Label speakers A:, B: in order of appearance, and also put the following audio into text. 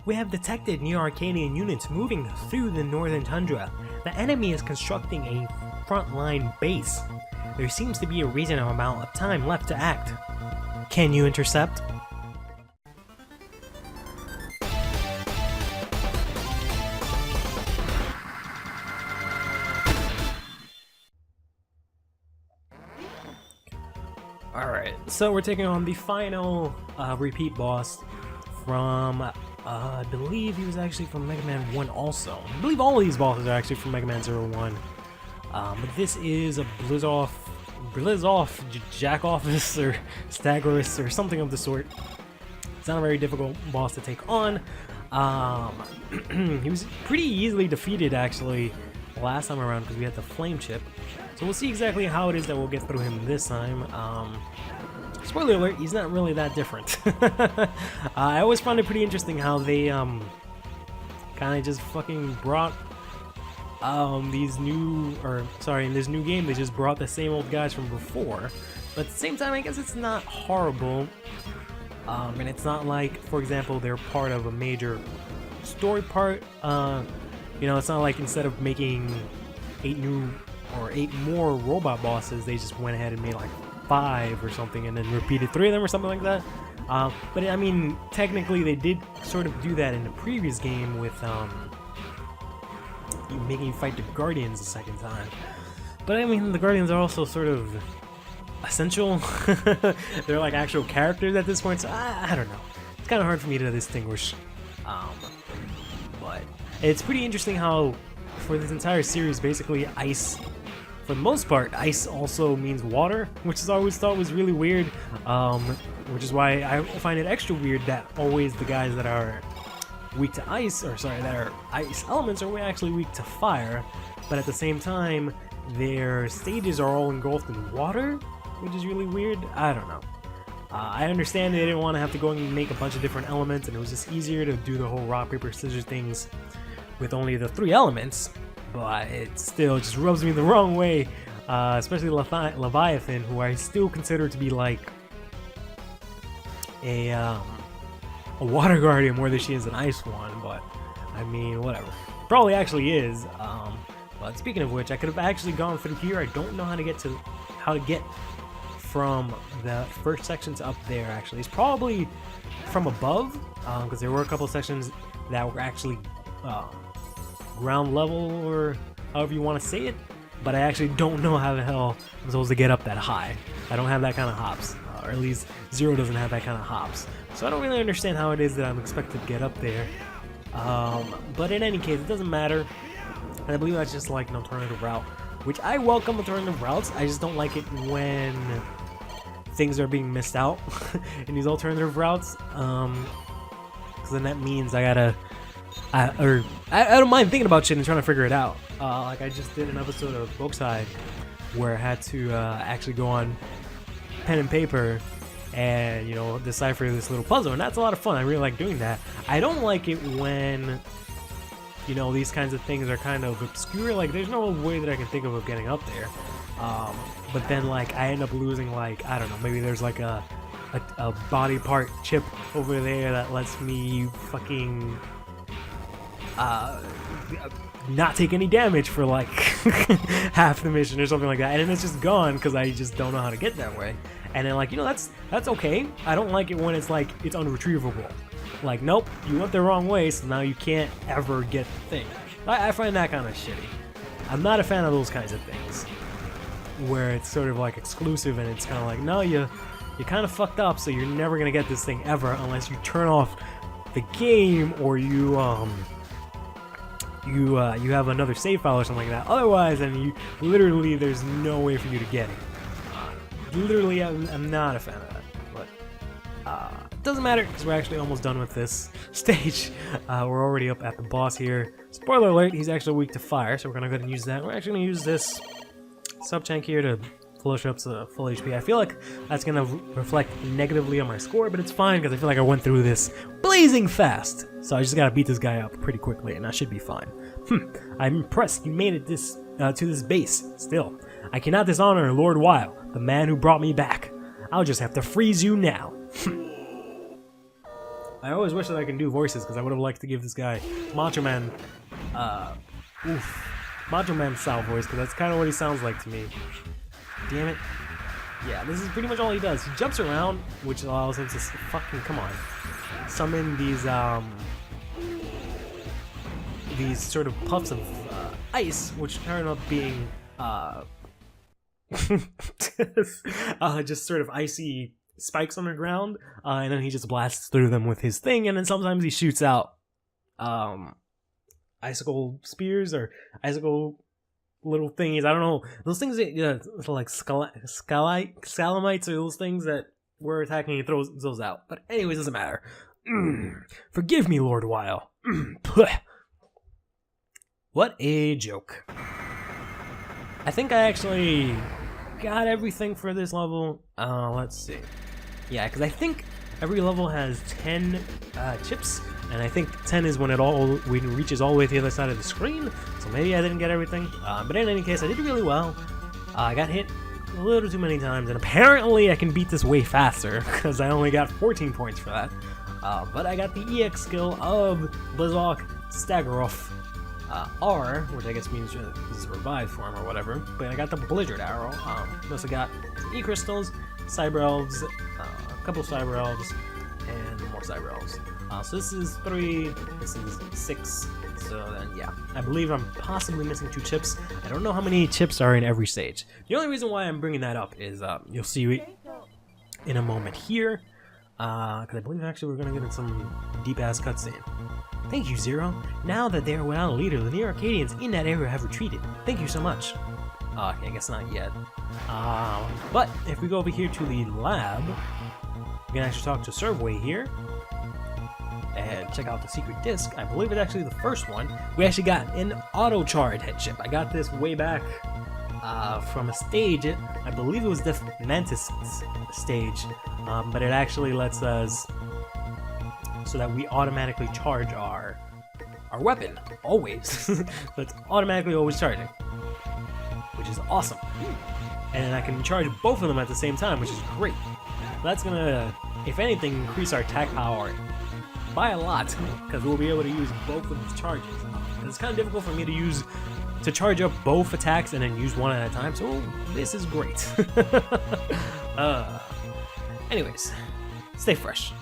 A: We have detected Neo Arcadian units moving through the northern tundra. The enemy is constructing a frontline base. There seems to be a reasonable amount of time left to act. Can you intercept? Alright, so we're taking on the final repeat boss from, I believe he was actually from Mega Man 1 also. I believe all of these bosses are actually from Mega Man 01. But this is a Blizzoff, Jack-Office, or Stagorus, or something of the sort. It's not a very difficult boss to take on. He was pretty easily defeated, actually, last time around because we had the flame chip. So we'll see exactly how it is that we'll get through him this time. Spoiler alert, he's not really that different. I always found it pretty interesting how they kind of just fucking brought in this new game they just brought the same old guys from before. But at the same time, I guess it's not horrible. And it's not like, for example, they're part of a major story part. You know, it's not like instead of making 8 more robot bosses, they just went ahead and made like 5 or something and then repeated 3 of them or something like that. But I mean, technically they did sort of do that in the previous game with making you fight the Guardians a second time. But I mean, the Guardians are also sort of essential. They're like actual characters at this point, so I don't know. It's kind of hard for me to distinguish. But it's pretty interesting how for this entire series, basically ice, for the most part, ice also means water, which I always thought was really weird, which is why I find it extra weird that always the guys that are weak to ice, that are ice elements are actually weak to fire, but at the same time, their stages are all engulfed in water, which is really weird. I don't know. I understand they didn't want to have to go and make a bunch of different elements, and it was just easier to do the whole rock, paper, scissors things with only the 3 elements, but it still just rubs me the wrong way, especially Leviathan, who I still consider to be like a water guardian more than she is an ice one, but I mean, whatever. Probably actually is. But speaking of which, I could have actually gone through here. I don't know how to get from the first section to up there. Actually, it's probably from above, because there were a couple sections that were actually ground level, or however you want to say it, but I actually don't know how the hell I'm supposed to get up that high. I don't have that kind of hops, or at least Zero doesn't have that kind of hops, so I don't really understand how it is that I'm expected to get up there. But in any case, it doesn't matter, and I believe that's just like an alternative route, which I welcome alternative routes. I just don't like it when things are being missed out in these alternative routes, because then that means I gotta I don't mind thinking about shit and trying to figure it out. Like I just did an episode of Boxside where I had to actually go on pen and paper and, you know, decipher this little puzzle, and that's a lot of fun. I really like doing that. I don't like it when, you know, these kinds of things are kind of obscure. Like there's no way that I can think of getting up there. But then like I end up losing, like, I don't know, maybe there's like a body part chip over there that lets me fucking not take any damage for like half the mission or something like that, and then it's just gone because I just don't know how to get that way. And then, like, you know, that's okay. I don't like it when it's like it's unretrievable. Like, nope, you went the wrong way, so now you can't ever get the thing. I find that kind of shitty. I'm not a fan of those kinds of things where it's sort of like exclusive and it's kind of like, no, you kind of fucked up, so you're never gonna get this thing ever unless you turn off the game or you have another save file or something like that. Otherwise, then you literally, there's no way for you to get it. Literally, I'm not a fan of that. But it doesn't matter because we're actually almost done with this stage. We're already up at the boss here. Spoiler alert: he's actually weak to fire, so we're gonna go ahead and use that. We're actually gonna use this sub tank here to flush up to full HP. I feel like that's gonna reflect negatively on my score, but it's fine because I feel like I went through this blazing fast. So I just gotta beat this guy up pretty quickly, and that should be fine. I'm impressed you made it to this base. Still, I cannot dishonor Lord Weil, the man who brought me back. I'll just have to freeze you now. I always wish that I can do voices because I would have liked to give this guy Macho Man, Macho Man style voice because that's kind of what he sounds like to me. Damn it. Yeah, this is pretty much all he does. He jumps around, which allows him to fucking, come on, summon these sort of puffs of ice, which turn up being just sort of icy spikes on the ground, and then he just blasts through them with his thing, and then sometimes he shoots out icicle spears or icicle little thingies. I don't know, those things that like stalagmites or those things that were attacking. He throws those out. But anyways, doesn't matter. Forgive me, Lord Weil. What a joke. I think I actually got everything for this level. Let's see. Yeah, because I think every level has 10 chips, and I think 10 is when it reaches all the way to the other side of the screen, so maybe I didn't get everything. But in any case, I did really well. I got hit a little too many times, and apparently I can beat this way faster, because I only got 14 points for that. But I got the EX skill of Blizzok Staggeroff R, which I guess means this is a revived form or whatever, but I got the Blizzard Arrow. I also got some E-Crystals, Cyber Elves, a couple of Cyber Elves, and more Cyber Elves. So this is 3, this is 6, so then yeah. I believe I'm possibly missing 2 chips. I don't know how many chips are in every stage. The only reason why I'm bringing that up is you'll see in a moment here, because I believe actually we're going to get in some deep-ass cutscene. Thank you, Zero. Now that they are without a leader, the Neo Arcadians in that area have retreated. Thank you so much. I guess not yet. But if we go over here to the lab, we can actually talk to Servway here and check out the secret disc. I believe it's actually the first one. We actually got an auto-charred head chip. I got this way back from a stage. I believe it was the Mantis stage, but it actually lets us so that we automatically charge our weapon always. So it's automatically always charging, which is awesome. And I can charge both of them at the same time, which is great. That's gonna, if anything, increase our attack power by a lot, because we'll be able to use both of these charges. And it's kind of difficult for me to charge up both attacks and then use one at a time, so this is great. Anyways, stay fresh.